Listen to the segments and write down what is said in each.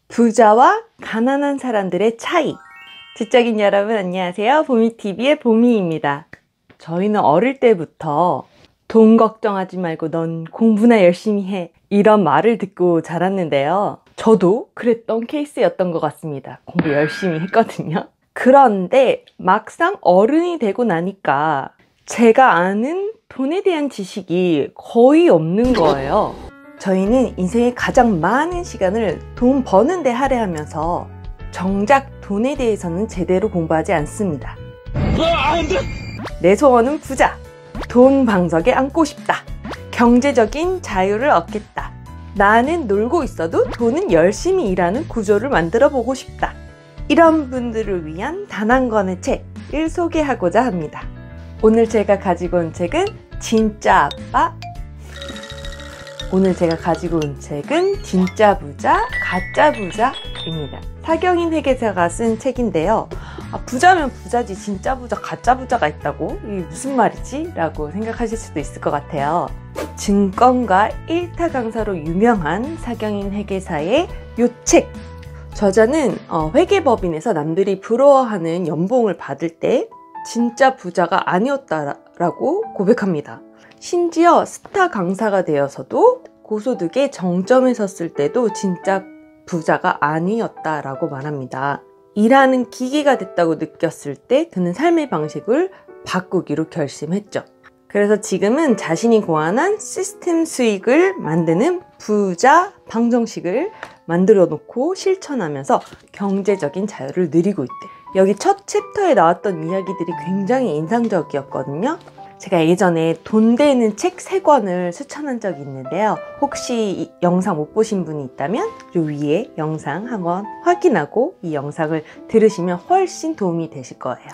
부자와 가난한 사람들의 차이. 지적인 여러분 안녕하세요. 보미TV의 보미입니다. 저희는 어릴 때부터 돈 걱정하지 말고 넌 공부나 열심히 해, 이런 말을 듣고 자랐는데요. 저도 그랬던 케이스였던 것 같습니다. 공부 열심히 했거든요. 그런데 막상 어른이 되고 나니까 제가 아는 돈에 대한 지식이 거의 없는 거예요. 저희는 인생의 가장 많은 시간을 돈 버는 데 할애하면서 정작 돈에 대해서는 제대로 공부하지 않습니다. 내 소원은 부자, 돈 방석에 앉고 싶다, 경제적인 자유를 얻겠다, 나는 놀고 있어도 돈은 열심히 일하는 구조를 만들어 보고 싶다, 이런 분들을 위한 단 한 권의 책을 소개하고자 합니다. 오늘 제가 가지고 온 책은 진짜 부자, 가짜 부자입니다. 사경인 회계사가 쓴 책인데요. 부자면 부자지 진짜 부자, 가짜 부자가 있다고? 이게 무슨 말이지? 라고 생각하실 수도 있을 것 같아요. 증권가 1타 강사로 유명한 사경인 회계사의 이 책. 저자는 회계법인에서 남들이 부러워하는 연봉을 받을 때 진짜 부자가 아니었다라고 고백합니다. 심지어 스타 강사가 되어서도 고소득의 정점에 섰을 때도 진짜 부자가 아니었다라고 말합니다. 일하는 기계가 됐다고 느꼈을 때 그는 삶의 방식을 바꾸기로 결심했죠. 그래서 지금은 자신이 고안한 시스템 수익을 만드는 부자 방정식을 만들어 놓고 실천하면서 경제적인 자유를 누리고 있대. 여기 첫 챕터에 나왔던 이야기들이 굉장히 인상적이었거든요. 제가 예전에 돈 되는 책 3권을 추천한 적이 있는데요. 혹시 이 영상 못 보신 분이 있다면 요 위에 영상 한번 확인하고 이 영상을 들으시면 훨씬 도움이 되실 거예요.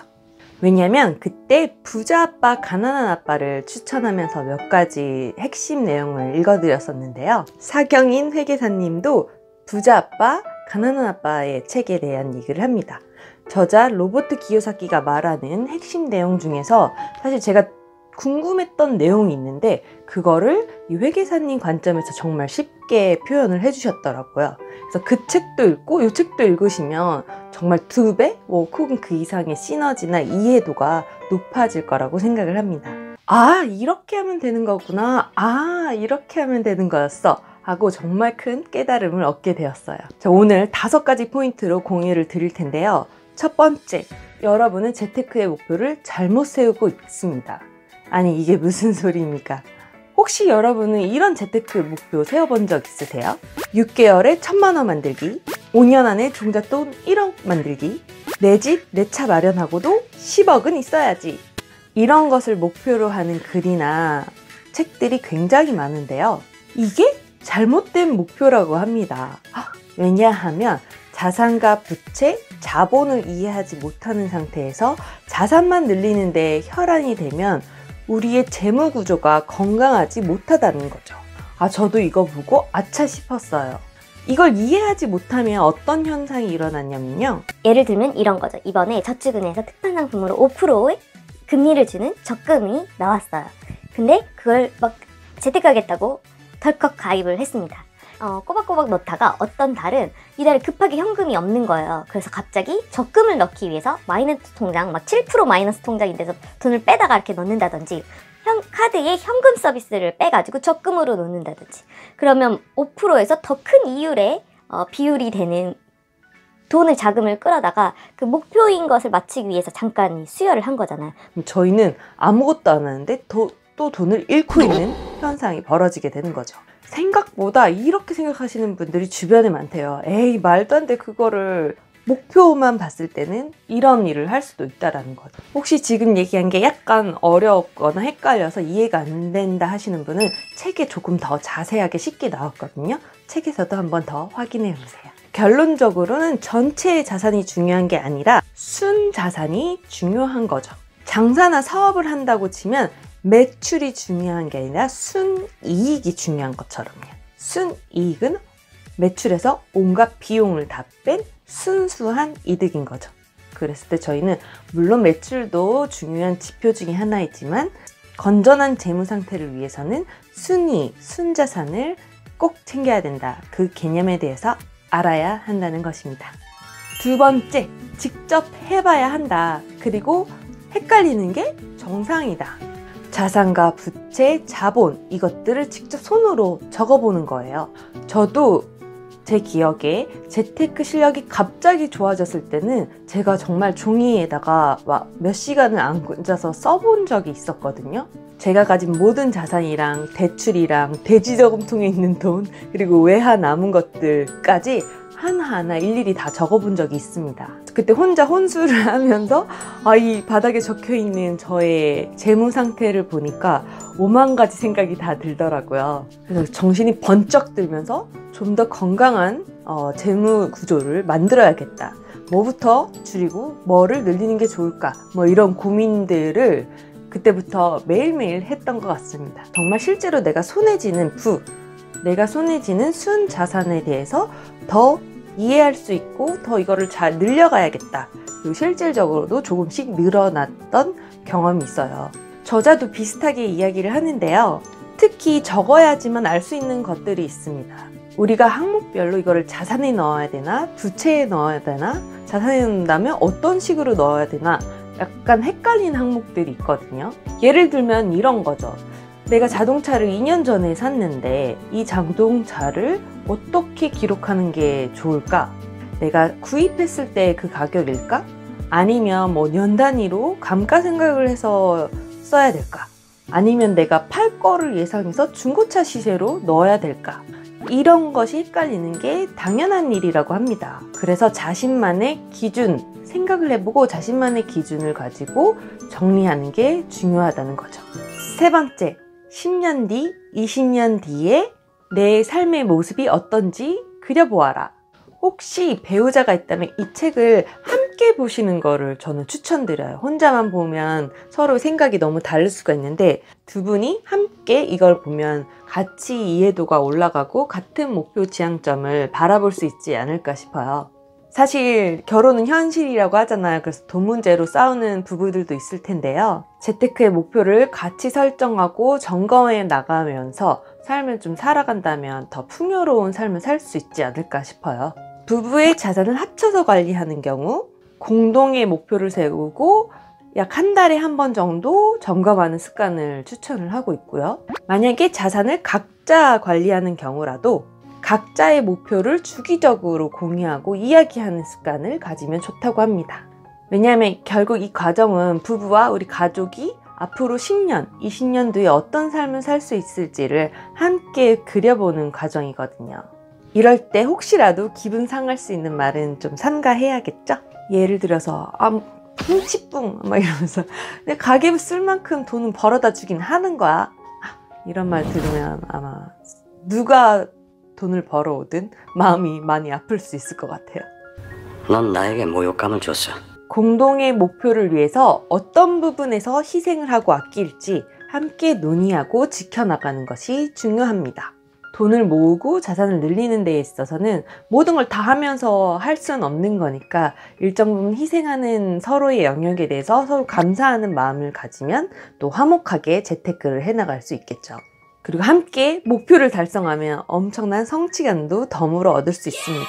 왜냐면 그때 부자 아빠, 가난한 아빠를 추천하면서 몇 가지 핵심 내용을 읽어드렸었는데요. 사경인 회계사님도 부자 아빠, 가난한 아빠의 책에 대한 얘기를 합니다. 저자 로버트 기요사키가 말하는 핵심 내용 중에서 사실 제가 궁금했던 내용이 있는데 그거를 이 회계사님 관점에서 정말 쉽게 표현을 해주셨더라고요. 그래서 그 책도 읽고 이 책도 읽으시면 정말 2배? 혹은 그 이상의 시너지나 이해도가 높아질 거라고 생각을 합니다. 아, 이렇게 하면 되는 거구나. 아, 이렇게 하면 되는 거였어. 하고 정말 큰 깨달음을 얻게 되었어요. 자, 오늘 5가지 포인트로 공유를 드릴 텐데요. 첫 번째, 여러분은 재테크의 목표를 잘못 세우고 있습니다. 아니, 이게 무슨 소리입니까? 혹시 여러분은 이런 재테크 목표 세워본 적 있으세요? 6개월에 1000만 원 만들기, 5년 안에 종잣돈 1억 만들기, 내 집, 내 차 마련하고도 10억은 있어야지. 이런 것을 목표로 하는 글이나 책들이 굉장히 많은데요. 이게 잘못된 목표라고 합니다. 왜냐하면 자산과 부채, 자본을 이해하지 못하는 상태에서 자산만 늘리는데 혈안이 되면 우리의 재무 구조가 건강하지 못하다는 거죠. 저도 이거 보고 아차 싶었어요. 이걸 이해하지 못하면 어떤 현상이 일어났냐면요. 예를 들면 이런 거죠. 이번에 저축은행에서 특판 상품으로 5%의 금리를 주는 적금이 나왔어요. 근데 그걸 막 재테크하겠다고 덜컥 가입을 했습니다. 꼬박꼬박 넣다가 어떤 달은 이달에 급하게 현금이 없는 거예요. 그래서 갑자기 적금을 넣기 위해서 마이너스 통장, 막 7% 마이너스 통장인데서 돈을 빼다가 이렇게 넣는다든지, 카드에 현금 서비스를 빼가지고 적금으로 넣는다든지, 그러면 5%에서 더 큰 이율의 비율이 되는 돈을, 자금을 끌어다가 그 목표인 것을 마치기 위해서 잠깐 수여를 한 거잖아요. 저희는 아무것도 안 하는데 또 돈을 잃고 있는 현상이 벌어지게 되는 거죠. 생각보다 이렇게 생각하시는 분들이 주변에 많대요. 에이, 말도 안 돼. 그거를 목표만 봤을 때는 이런 일을 할 수도 있다라는 거죠. 혹시 지금 얘기한 게 약간 어렵거나 헷갈려서 이해가 안 된다 하시는 분은 책에 조금 더 자세하게 쉽게 나왔거든요. 책에서도 한번 더 확인해 보세요. 결론적으로는 전체의 자산이 중요한 게 아니라 순자산이 중요한 거죠. 장사나 사업을 한다고 치면 매출이 중요한 게 아니라 순이익이 중요한 것처럼요. 순이익은 매출에서 온갖 비용을 다 뺀 순수한 이득인 거죠. 그랬을 때 저희는 물론 매출도 중요한 지표 중에 하나이지만 건전한 재무 상태를 위해서는 순이익, 순자산을 꼭 챙겨야 된다. 그 개념에 대해서 알아야 한다는 것입니다. 두 번째, 직접 해봐야 한다. 그리고 헷갈리는 게 정상이다. 자산과 부채, 자본 이것들을 직접 손으로 적어보는 거예요. 저도 제 기억에 재테크 실력이 갑자기 좋아졌을 때는 제가 정말 종이에다가 몇 시간을 앉아서 써본 적이 있었거든요. 제가 가진 모든 자산이랑 대출이랑 대지저금통에 있는 돈, 그리고 외화 남은 것들까지 하나하나 일일이 다 적어본 적이 있습니다. 그때 혼자 혼술을 하면서 이 바닥에 적혀있는 저의 재무 상태를 보니까 5만 가지 생각이 다 들더라고요. 그래서 정신이 번쩍 들면서 좀 더 건강한 재무 구조를 만들어야겠다. 뭐부터 줄이고 뭐를 늘리는 게 좋을까? 이런 고민들을 그때부터 매일매일 했던 것 같습니다. 정말 실제로 내가 손에 쥐는 내가 손에 쥐는 순 자산에 대해서 더 이해할 수 있고 더 이거를 잘 늘려가야겠다. 그리고 실질적으로도 조금씩 늘어났던 경험이 있어요. 저자도 비슷하게 이야기를 하는데요. 특히 적어야지만 알 수 있는 것들이 있습니다. 우리가 항목별로 이거를 자산에 넣어야 되나 부채에 넣어야 되나, 자산에 넣는다면 어떤 식으로 넣어야 되나 약간 헷갈리는 항목들이 있거든요. 예를 들면 이런 거죠. 내가 자동차를 2년 전에 샀는데 이 자동차를 어떻게 기록하는 게 좋을까? 내가 구입했을 때 그 가격일까? 아니면 년 단위로 감가상각을 해서 써야 될까? 아니면 내가 팔 거를 예상해서 중고차 시세로 넣어야 될까? 이런 것이 헷갈리는 게 당연한 일이라고 합니다. 그래서 자신만의 기준, 생각을 해보고 자신만의 기준을 가지고 정리하는 게 중요하다는 거죠. 세 번째, 10년 뒤, 20년 뒤에 내 삶의 모습이 어떤지 그려보아라. 혹시 배우자가 있다면 이 책을 함께 보시는 거를 저는 추천드려요. 혼자만 보면 서로 생각이 너무 다를 수가 있는데 두 분이 함께 이걸 보면 같이 이해도가 올라가고 같은 목표 지향점을 바라볼 수 있지 않을까 싶어요. 사실 결혼은 현실이라고 하잖아요. 그래서 돈 문제로 싸우는 부부들도 있을 텐데요. 재테크의 목표를 같이 설정하고 점검해 나가면서 삶을 좀 살아간다면 더 풍요로운 삶을 살 수 있지 않을까 싶어요. 부부의 자산을 합쳐서 관리하는 경우 공동의 목표를 세우고 약 한 달에 한 번 정도 점검하는 습관을 추천을 하고 있고요. 만약에 자산을 각자 관리하는 경우라도 각자의 목표를 주기적으로 공유하고 이야기하는 습관을 가지면 좋다고 합니다. 왜냐하면 결국 이 과정은 부부와 우리 가족이 앞으로 10년, 20년 뒤에 어떤 삶을 살 수 있을지를 함께 그려보는 과정이거든요. 이럴 때 혹시라도 기분 상할 수 있는 말은 좀 삼가해야겠죠? 예를 들어서 뿡치뿡 막 이러면서 내 가계부 쓸 만큼 돈은 벌어다 주긴 하는 거야. 이런 말 들으면 아마 누가 돈을 벌어오든 마음이 많이 아플 수 있을 것 같아요. 넌 나에게 모욕감을 줬어. 공동의 목표를 위해서 어떤 부분에서 희생을 하고 아낄지 함께 논의하고 지켜나가는 것이 중요합니다. 돈을 모으고 자산을 늘리는 데 있어서는 모든 걸 다 하면서 할 수는 없는 거니까 일정 부분 희생하는 서로의 영역에 대해서 서로 감사하는 마음을 가지면 또 화목하게 재테크를 해나갈 수 있겠죠. 그리고 함께 목표를 달성하면 엄청난 성취감도 덤으로 얻을 수 있습니다.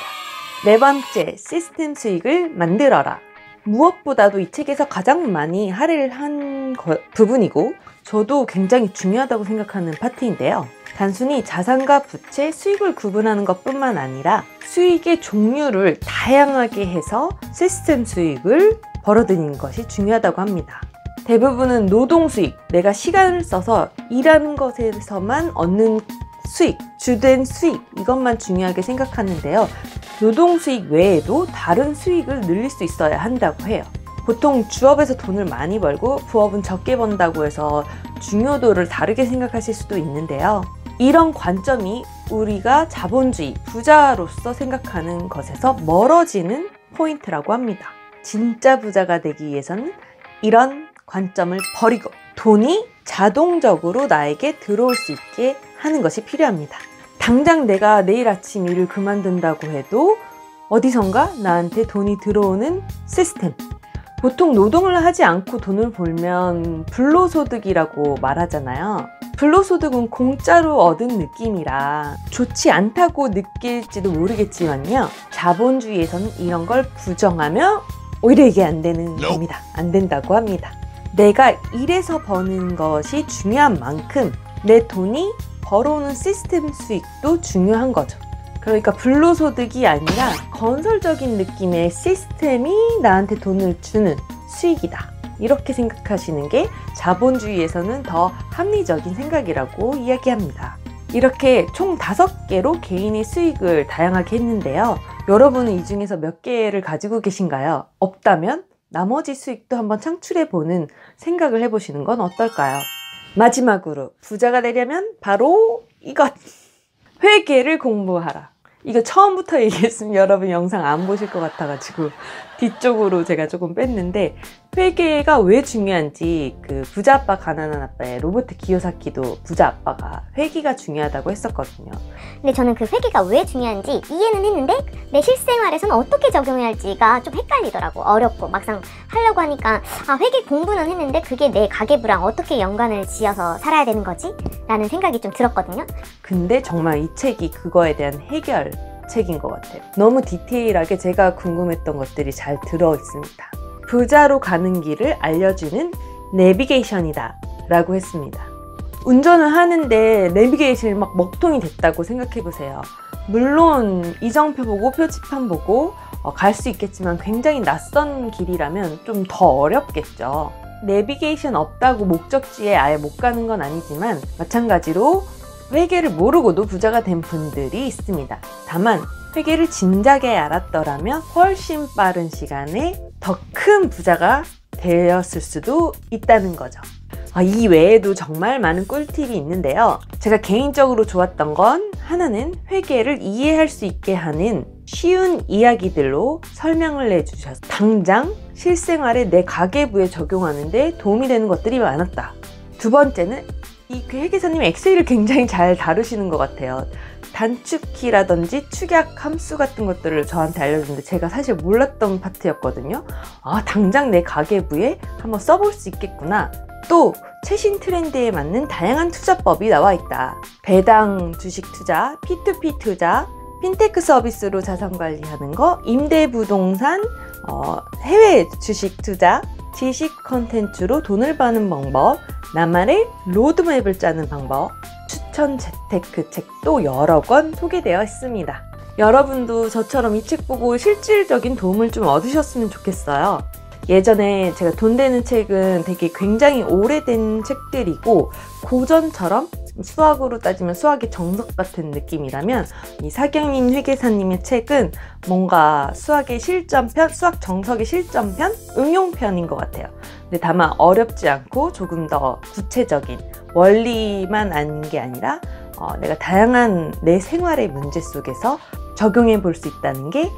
네 번째, 시스템 수익을 만들어라. 무엇보다도 이 책에서 가장 많이 할애를 한 부분이고 저도 굉장히 중요하다고 생각하는 파트인데요. 단순히 자산과 부채, 수익을 구분하는 것뿐만 아니라 수익의 종류를 다양하게 해서 시스템 수익을 벌어들이는 것이 중요하다고 합니다. 대부분은 노동 수익, 내가 시간을 써서 일하는 것에서만 얻는 수익, 주된 수익 이것만 중요하게 생각하는데요. 노동 수익 외에도 다른 수익을 늘릴 수 있어야 한다고 해요. 보통 주업에서 돈을 많이 벌고 부업은 적게 번다고 해서 중요도를 다르게 생각하실 수도 있는데요. 이런 관점이 우리가 자본주의, 부자로서 생각하는 것에서 멀어지는 포인트라고 합니다. 진짜 부자가 되기 위해서는 이런 관점을 버리고 돈이 자동적으로 나에게 들어올 수 있게 하는 것이 필요합니다. 당장 내가 내일 아침 일을 그만둔다고 해도 어디선가 나한테 돈이 들어오는 시스템. 보통 노동을 하지 않고 돈을 벌면 불로소득이라고 말하잖아요. 불로소득은 공짜로 얻은 느낌이라 좋지 않다고 느낄지도 모르겠지만요. 자본주의에서는 이런 걸 부정하며 오히려 이게 안 되는 겁니다. 안 된다고 합니다. 내가 일해서 버는 것이 중요한 만큼 내 돈이 벌어오는 시스템 수익도 중요한 거죠. 그러니까 불로소득이 아니라 건설적인 느낌의 시스템이 나한테 돈을 주는 수익이다. 이렇게 생각하시는 게 자본주의에서는 더 합리적인 생각이라고 이야기합니다. 이렇게 총 5개로 개인의 수익을 다양하게 했는데요. 여러분은 이 중에서 몇 개를 가지고 계신가요? 없다면 나머지 수익도 한번 창출해보는 생각을 해보시는 건 어떨까요? 마지막으로 부자가 되려면 바로 이것! 회계를 공부하라. 이거 처음부터 얘기했으면 여러분 영상 안 보실 것 같아가지고 뒤쪽으로 제가 조금 뺐는데, 회계가 왜 중요한지 그 부자 아빠 가난한 아빠의 로버트 기요사키도 부자 아빠가 회계가 중요하다고 했었거든요. 근데 저는 그 회계가 왜 중요한지 이해는 했는데 내 실생활에서는 어떻게 적용해야 할지가 좀 헷갈리더라고. 어렵고 막상 하려고 하니까 회계 공부는 했는데 그게 내 가계부랑 어떻게 연관을 지어서 살아야 되는 거지? 라는 생각이 좀 들었거든요. 근데 정말 이 책이 그거에 대한 해결 책인 것 같아요. 너무 디테일하게 제가 궁금했던 것들이 잘 들어있습니다. 부자로 가는 길을 알려주는 내비게이션이다 라고 했습니다. 운전을 하는데 내비게이션이 막 먹통이 됐다고 생각해보세요. 물론 이정표 보고 표지판 보고 갈 수 있겠지만 굉장히 낯선 길이라면 좀 더 어렵겠죠. 내비게이션 없다고 목적지에 아예 못 가는 건 아니지만 마찬가지로 회계를 모르고도 부자가 된 분들이 있습니다. 다만 회계를 진작에 알았더라면 훨씬 빠른 시간에 더 큰 부자가 되었을 수도 있다는 거죠. 이 외에도 정말 많은 꿀팁이 있는데요. 제가 개인적으로 좋았던 건 하나는 회계를 이해할 수 있게 하는 쉬운 이야기들로 설명을 해주셔서 당장 실생활에 내 가계부에 적용하는데 도움이 되는 것들이 많았다. 두 번째는 이 회계사님이 엑셀을 굉장히 잘 다루시는 것 같아요. 단축키라든지 축약 함수 같은 것들을 저한테 알려줬는데 제가 사실 몰랐던 파트였거든요. 당장 내 가계부에 한번 써볼 수 있겠구나. 또 최신 트렌드에 맞는 다양한 투자법이 나와 있다. 배당 주식 투자, P2P 투자, 핀테크 서비스로 자산 관리하는 거, 임대부동산, 해외 주식 투자, 지식 컨텐츠로 돈을 버는 방법, 나만의 로드맵을 짜는 방법, 추천 재테크 책도 여러 권 소개되어 있습니다. 여러분도 저처럼 이 책 보고 실질적인 도움을 좀 얻으셨으면 좋겠어요. 예전에 제가 돈 되는 책은 되게 굉장히 오래된 책들이고 고전처럼 수학으로 따지면 수학의 정석 같은 느낌이라면 이 사경인 회계사님의 책은 뭔가 수학의 실전편, 수학 정석의 실전편, 응용편인 것 같아요. 근데 다만 어렵지 않고 조금 더 구체적인 원리만 아는 게 아니라 내가 다양한 내 생활의 문제 속에서 적용해 볼 수 있다는 게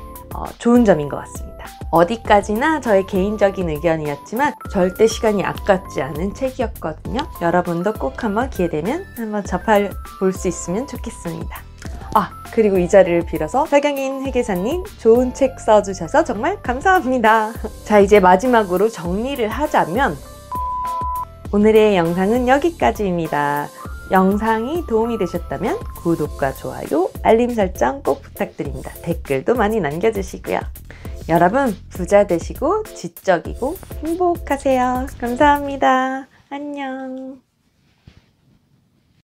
좋은 점인 것 같습니다. 어디까지나 저의 개인적인 의견이었지만 절대 시간이 아깝지 않은 책이었거든요. 여러분도 꼭 한번 기회되면 한번 접해볼 수 있으면 좋겠습니다. 그리고 이 자리를 빌어서 사경인 회계사님 좋은 책 써주셔서 정말 감사합니다. 자, 이제 마지막으로 정리를 하자면 오늘의 영상은 여기까지입니다. 영상이 도움이 되셨다면 구독과 좋아요, 알림 설정 꼭 부탁드립니다. 댓글도 많이 남겨주시고요. 여러분 부자 되시고 지적이고 행복하세요. 감사합니다. 안녕.